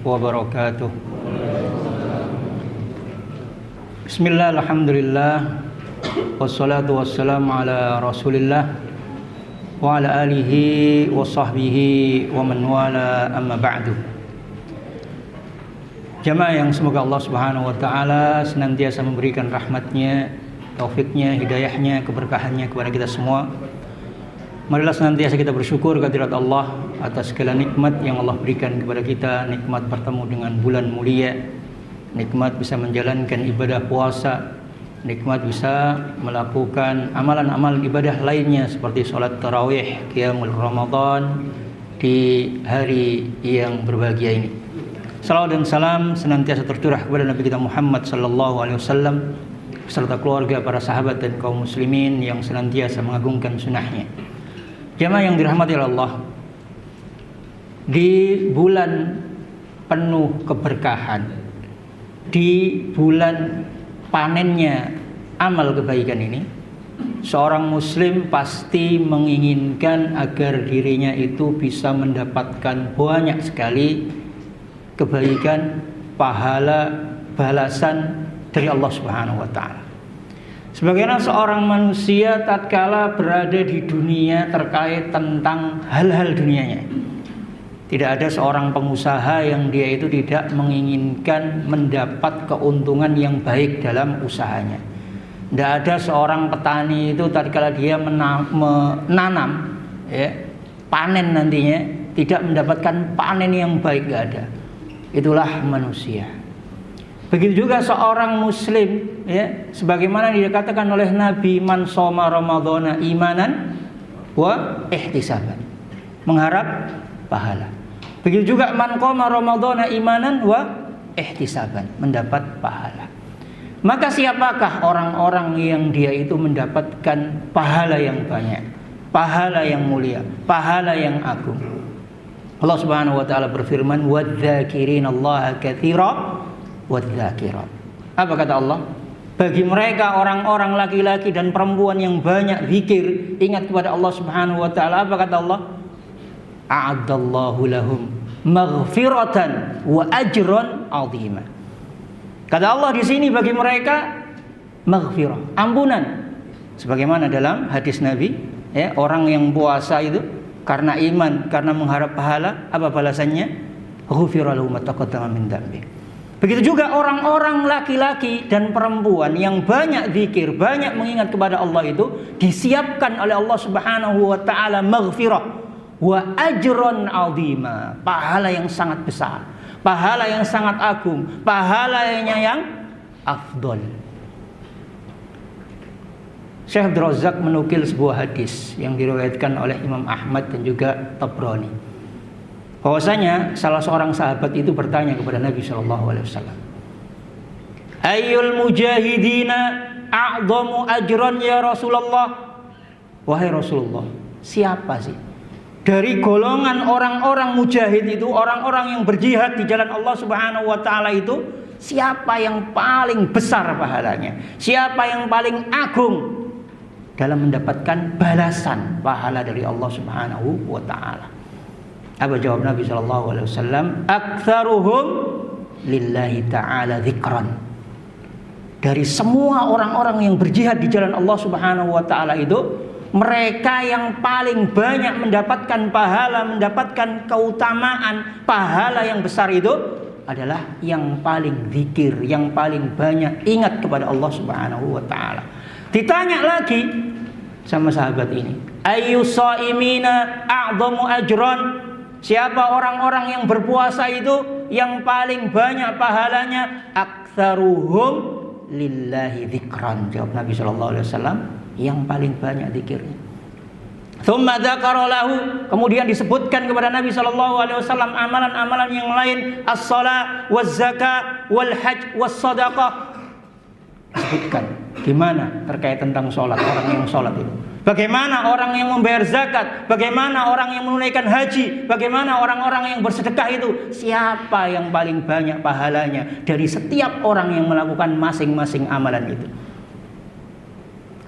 wabarakatuh. Bismillah, alhamdulillah, wassalatu wassalamu ala rasulillah wa ala alihi wa sahbihi wa man wala, amma ba'du. Jamaah yang semoga Allah subhanahu wa ta'ala senantiasa memberikan rahmatnya, taufiknya, hidayahnya, keberkahannya kepada kita semua. Marilah senantiasa kita bersyukur kehadirat Allah atas segala nikmat yang Allah berikan kepada kita. Nikmat bertemu dengan bulan mulia, nikmat bisa menjalankan ibadah puasa, nikmat bisa melakukan amalan-amal ibadah lainnya seperti sholat tarawih, qiyamul Ramadan di hari yang berbahagia ini. Salawat dan salam senantiasa tercurah kepada Nabi kita Muhammad sallallahu alaihi wasallam beserta keluarga, para sahabat dan kaum muslimin yang senantiasa mengagungkan sunnahnya. Jamaah yang dirahmati Allah, di bulan penuh keberkahan, di bulan panennya amal kebaikan ini, seorang muslim pasti menginginkan agar dirinya itu bisa mendapatkan banyak sekali kebaikan, pahala, balasan dari Allah Subhanahu wa ta'ala. Sebagaimana seorang manusia tatkala berada di dunia terkait tentang hal-hal dunianya, tidak ada seorang pengusaha yang dia itu tidak menginginkan mendapat keuntungan yang baik dalam usahanya. Tidak ada seorang petani itu tatkala dia menanam, panen nantinya tidak mendapatkan panen yang baik, tidak ada. Itulah manusia. Begitu juga seorang muslim, sebagaimana dikatakan oleh Nabi, man shoma ramadhana imanan wa ihtisaban, mengharap pahala. Begitu juga man qama ramadhana imanan wa ihtisaban, mendapat pahala. Maka siapakah orang-orang yang dia itu mendapatkan pahala yang banyak, pahala yang mulia, pahala yang agung? Allah Subhanahu wa taala berfirman, wadz-dzakirinallaha katsira wadz-dzakirat. Apa kata Allah? Bagi mereka orang-orang laki-laki dan perempuan yang banyak zikir, ingat kepada Allah Subhanahu wa taala. Apa kata Allah? A'addallahu lahum maghfiratan wa ajran 'azima. Kata Allah di sini, bagi mereka maghfirah, ampunan. Sebagaimana dalam hadis Nabi, orang yang puasa itu karena iman, karena mengharap pahala, apa balasannya? Ghufira lahu ma taqaddama min dzambi. Begitu juga orang-orang laki-laki dan perempuan yang banyak zikir, banyak mengingat kepada Allah itu disiapkan oleh Allah Subhanahu wa taala maghfirah wa ajran 'azima, pahala yang sangat besar, pahala yang sangat agung, pahalanya yang afdol. Syekh Abdul Razak menukil sebuah hadis yang diriwayatkan oleh Imam Ahmad dan juga Tabrani, bahwasanya salah seorang sahabat itu bertanya kepada Nabi SAW, ayyul mujahidina a'zamu ajran ya Rasulullah? Wahai Rasulullah, siapa sih dari golongan orang-orang mujahid itu, orang-orang yang berjihad di jalan Allah Subhanahu wa taala itu, siapa yang paling besar pahalanya? Siapa yang paling agung dalam mendapatkan balasan pahala dari Allah Subhanahu wa taala? Apa jawab Nabi sallallahu alaihi wasallam? Aktsaruhum lillahi ta'ala dzikran. Dari semua orang-orang yang berjihad di jalan Allah Subhanahu wa taala itu, mereka yang paling banyak mendapatkan pahala, mendapatkan keutamaan, pahala yang besar itu adalah yang paling zikir, yang paling banyak ingat kepada Allah Subhanahu wa taala. Ditanya lagi sama sahabat ini, ayyus shaimina a'zamu ajran? Siapa orang-orang yang berpuasa itu yang paling banyak pahalanya? Aktsaruhum lillahi dzikran. Jawab Nabi sallallahu alaihi wasallam, yang paling banyak zikirnya. Tsumma dzakara lahu, kemudian disebutkan kepada Nabi sallallahu alaihi wasallam amalan-amalan yang lain, as-shalah, waz-zakah, wal hajj, was-shadaqah. Disebutkan gimana terkait tentang sholat, orang yang sholat itu, bagaimana orang yang membayar zakat, bagaimana orang yang menunaikan haji, bagaimana orang-orang yang bersedekah itu, siapa yang paling banyak pahalanya dari setiap orang yang melakukan masing-masing amalan itu.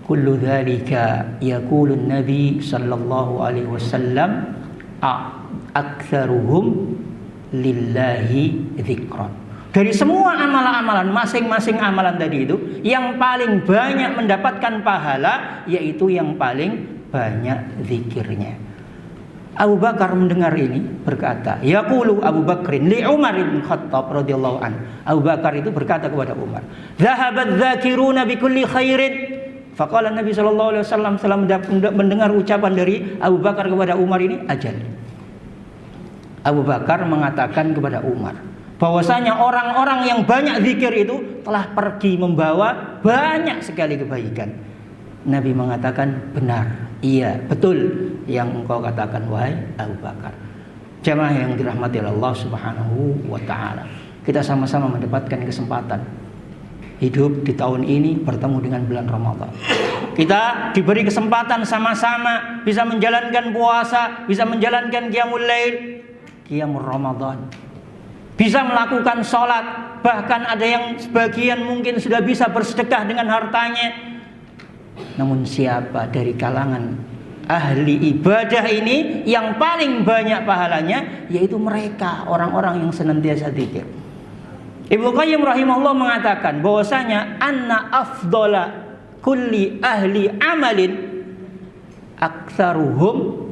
Kullu dzalika yaqulun Nabi sallallahu alaihi wasallam aktsaruhum lillahi dzikran. Dari semua amalan-amalan, masing-masing amalan tadi itu, yang paling banyak mendapatkan pahala yaitu yang paling banyak zikirnya. Abu Bakar mendengar ini berkata, yaqulu Abu Bakrin li Umar bin Khattab radhiyallahu an. Abu Bakar itu berkata kepada Umar, "Dhahabat dzakiruna bi kulli khairin." Faqala Nabi sallallahu alaihi wasallam setelah mendengar ucapan dari Abu Bakar kepada Umar ini, ajal. Abu Bakar mengatakan kepada Umar bahwasanya orang-orang yang banyak zikir itu telah pergi membawa banyak sekali kebaikan. Nabi mengatakan, benar, iya, betul yang engkau katakan wahai Abu Bakar. Jamaah yang dirahmati Allah Subhanahu wa taala. Kita sama-sama mendapatkan kesempatan hidup di tahun ini bertemu dengan bulan Ramadan. Kita diberi kesempatan sama-sama bisa menjalankan puasa, bisa menjalankan qiyamul lail, qiyamul Ramadan. Bisa melakukan sholat, bahkan ada yang sebagian mungkin sudah bisa bersedekah dengan hartanya. Namun siapa dari kalangan ahli ibadah ini yang paling banyak pahalanya, yaitu mereka orang-orang yang senantiasa zikir. Ibnu Qayyim rahimahullah mengatakan bahwasanya anna afdala kulli ahli amalin aktsaruhum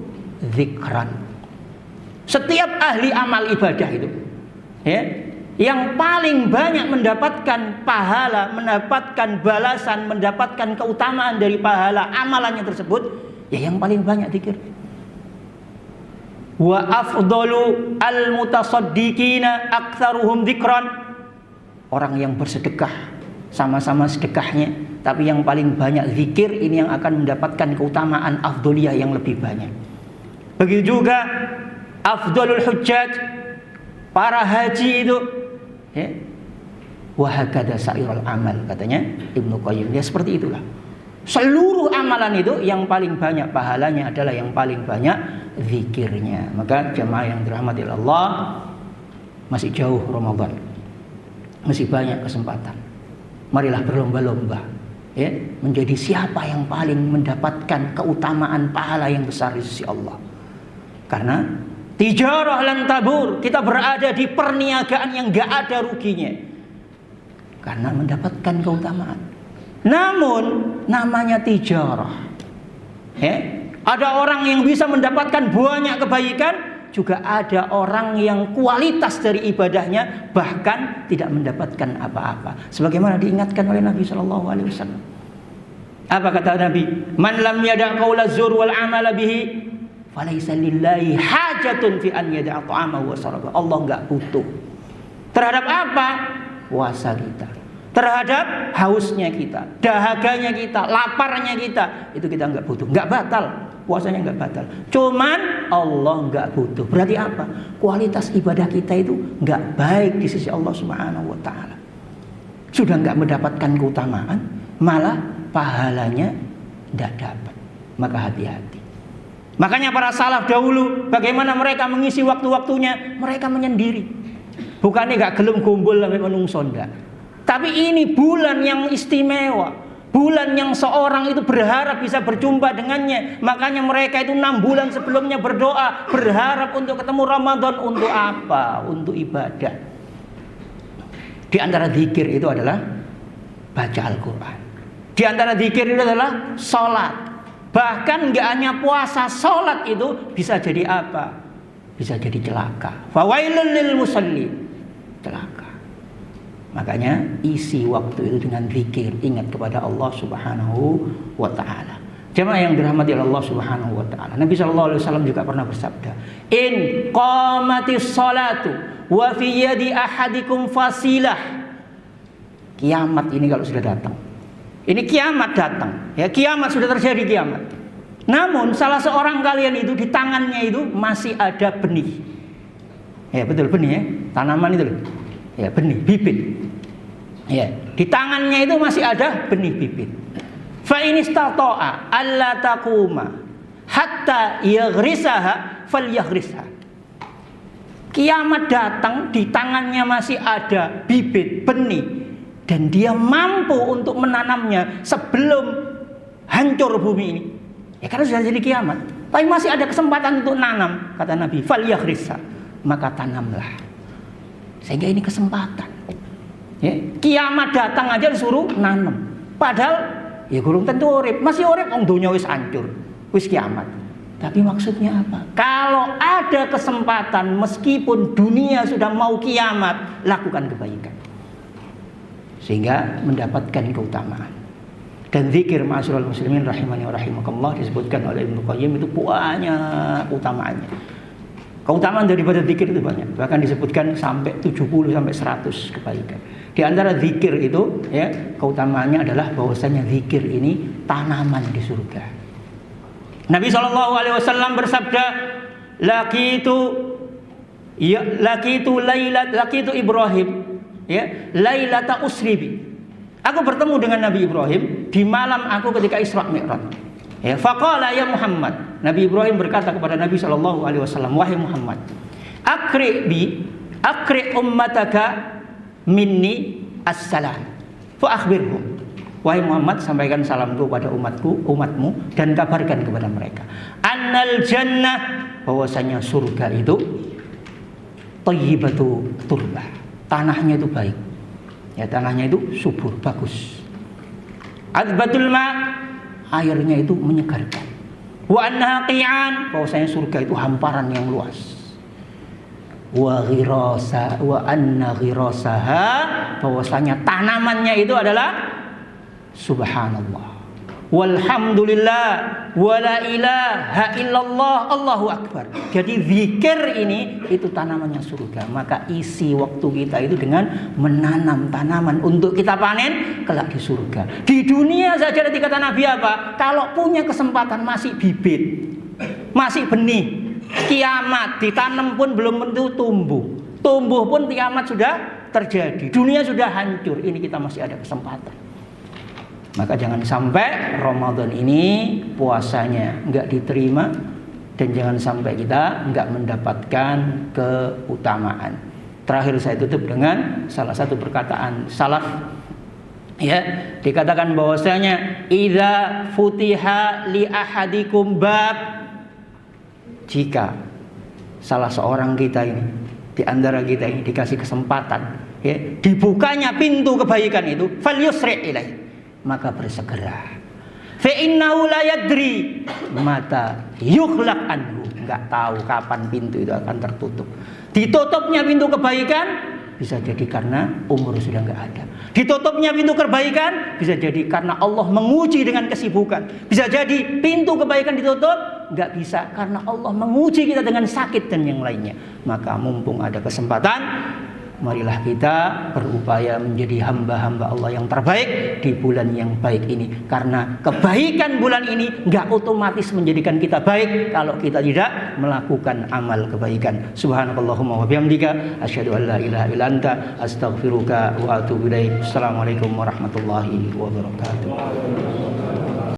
zikran. Setiap ahli amal ibadah itu, ya, yang paling banyak mendapatkan pahala, mendapatkan balasan, mendapatkan keutamaan dari pahala amalannya tersebut, ya yang paling banyak zikir. Wa afdalu al-mutasaddiqina aktsaruhum dzikran. Orang yang bersedekah, sama-sama sedekahnya, tapi yang paling banyak zikir ini yang akan mendapatkan keutamaan afdoliyah yang lebih banyak. Begitu juga afdalul hujjaj, para haji itu, ya, wa hakadha sa'irul amal, katanya Ibnu Qayyim. Ya seperti itulah. Seluruh amalan itu yang paling banyak pahalanya adalah yang paling banyak zikirnya. Maka jemaah yang dirahmati Allah, masih jauh Ramadan, masih banyak kesempatan. Marilah berlomba-lomba, ya, menjadi siapa yang paling mendapatkan keutamaan pahala yang besar di sisi Allah. Karena tijarah lan tabur, kita berada di perniagaan yang gak ada ruginya karena mendapatkan keutamaan. Namun namanya tijarah, ya, ada orang yang bisa mendapatkan banyak kebaikan, juga ada orang yang kualitas dari ibadahnya bahkan tidak mendapatkan apa-apa. Sebagaimana diingatkan oleh Nabi Shallallahu Alaihi Wasallam. Apa kata Nabi? Man lam yada' qaula zur wal amala bihi falaisa lillahi hajatun fi an yada'a ta'amahu wa syarabahu. Allah enggak butuh terhadap apa? Puasa kita, terhadap hausnya kita, dahaganya kita, laparnya kita, itu kita enggak butuh, enggak batal, puasanya enggak batal. Cuman Allah enggak butuh. Berarti apa? Kualitas ibadah kita itu enggak baik di sisi Allah Subhanahu wa taala. Sudah enggak mendapatkan keutamaan, malah pahalanya enggak dapat. Maka hati-hati. Makanya para salaf dahulu, bagaimana mereka mengisi waktu-waktunya? Mereka menyendiri. Bukannya gak gelem gombol sampai menungso ndak. Tapi ini bulan yang istimewa, bulan yang seorang itu berharap bisa berjumpa dengannya. Makanya mereka itu 6 bulan sebelumnya berdoa, berharap untuk ketemu Ramadan. Untuk apa? Untuk ibadah. Di antara zikir itu adalah baca Al-Quran. Di antara zikir itu adalah sholat. Bahkan gak hanya puasa, sholat itu bisa jadi apa? Bisa jadi celaka. Fawailul lil musallin, celaka. Makanya isi waktu itu dengan zikir, ingat kepada Allah Subhanahu wa taala. Jemaah yang dirahmati Allah Subhanahu wa taala. Nabi sallallahu alaihi wasallam juga pernah bersabda, "In qamatis sholatu wa fi yadi ahadikum fasilah." Kiamat ini kalau sudah datang. Ini kiamat datang, ya, kiamat sudah terjadi kiamat. Namun salah seorang kalian itu di tangannya itu masih ada benih. Ya betul, benih, ya, tanaman itu loh. Ya benih, bibit. Ya, di tangannya itu masih ada benih bibit. Fa in istata'a alla taquma hatta yaghrisaha falyaghrisha. Kiamat datang, di tangannya masih ada bibit, benih, dan dia mampu untuk menanamnya sebelum hancur bumi ini. Ya karena sudah jadi kiamat. Tapi masih ada kesempatan untuk nanam, kata Nabi. Falyaghrisha, maka tanamlah. Sehingga ini kesempatan. Ya, kiamat datang aja disuruh nanam. Padahal ya gurung tentu urip, masih urip wong donya wis hancur, wis kiamat. Tapi maksudnya apa? Kalau ada kesempatan meskipun dunia sudah mau kiamat, lakukan kebaikan. Sehingga mendapatkan keutamaan. Dan zikir ma'asyiral muslimin rahimani wa rahimakumullah disebutkan oleh Ibnu Qayyim itu banyak keutamaannya. Keutamaan daripada zikir itu banyak. Bahkan disebutkan sampai 70 sampai 100 kebaikan. Di antara zikir itu ya, keutamaannya adalah bahwasanya zikir ini tanaman di surga. Nabi SAW bersabda, laqitu Ibrahim ya, lailata usribi. Aku bertemu dengan Nabi Ibrahim di malam aku ketika Isra Mi'raj. Ya, faqala ya Muhammad. Nabi Ibrahim berkata kepada Nabi SAW, wahai Muhammad, akri ummataka minni as-salam fa akhbirhum. Wahai Muhammad, sampaikan salamku pada umatmu dan kabarkan kepada mereka. Annal jannah, bahwasanya surga itu thayyibatu turbah. Tanahnya itu baik. Ya, tanahnya itu subur, bagus. Azbatul ma, airnya itu menyegarkan. Wa annaha qi'an, bahwasanya surga itu hamparan yang luas. Wa anna ghirasaha, bahwasanya tanamannya itu adalah subhanallah, walhamdulillah, wala ilaha illallah, Allahu akbar. Jadi zikir ini itu tanamannya surga. Maka isi waktu kita itu dengan menanam tanaman untuk kita panen kelak di surga. Di dunia saja ada kata Nabi apa? Kalau punya kesempatan masih bibit, masih benih, kiamat ditanam pun belum tentu tumbuh. Tumbuh pun kiamat sudah terjadi. Dunia sudah hancur. Ini kita masih ada kesempatan. Maka jangan sampai Ramadan ini puasanya enggak diterima, dan jangan sampai kita enggak mendapatkan keutamaan. Terakhir saya tutup dengan salah satu perkataan salaf. Ya, dikatakan bahwasanya idza futiha li ahadikum bab, jika salah seorang kita ini di antara kita ini dikasih kesempatan, ya, dibukanya pintu kebaikan itu, falyusri ilaihi, maka bersegera. Fa innahu la yadri mata yughlaq anhu, enggak tahu kapan pintu itu akan tertutup. Ditutupnya pintu kebaikan bisa jadi karena umur sudah enggak ada. Ditutupnya pintu kebaikan bisa jadi karena Allah menguji dengan kesibukan. Bisa jadi pintu kebaikan ditutup enggak bisa karena Allah menguji kita dengan sakit dan yang lainnya. Maka mumpung ada kesempatan, marilah kita berupaya menjadi hamba-hamba Allah yang terbaik di bulan yang baik ini. Karena kebaikan bulan ini enggak otomatis menjadikan kita baik kalau kita tidak melakukan amal kebaikan. Subhanakallahumma wa bihamdika asyhadu an la ilaha illa anta astaghfiruka wa atubu ilaik. Assalamualaikum warahmatullahi wabarakatuh.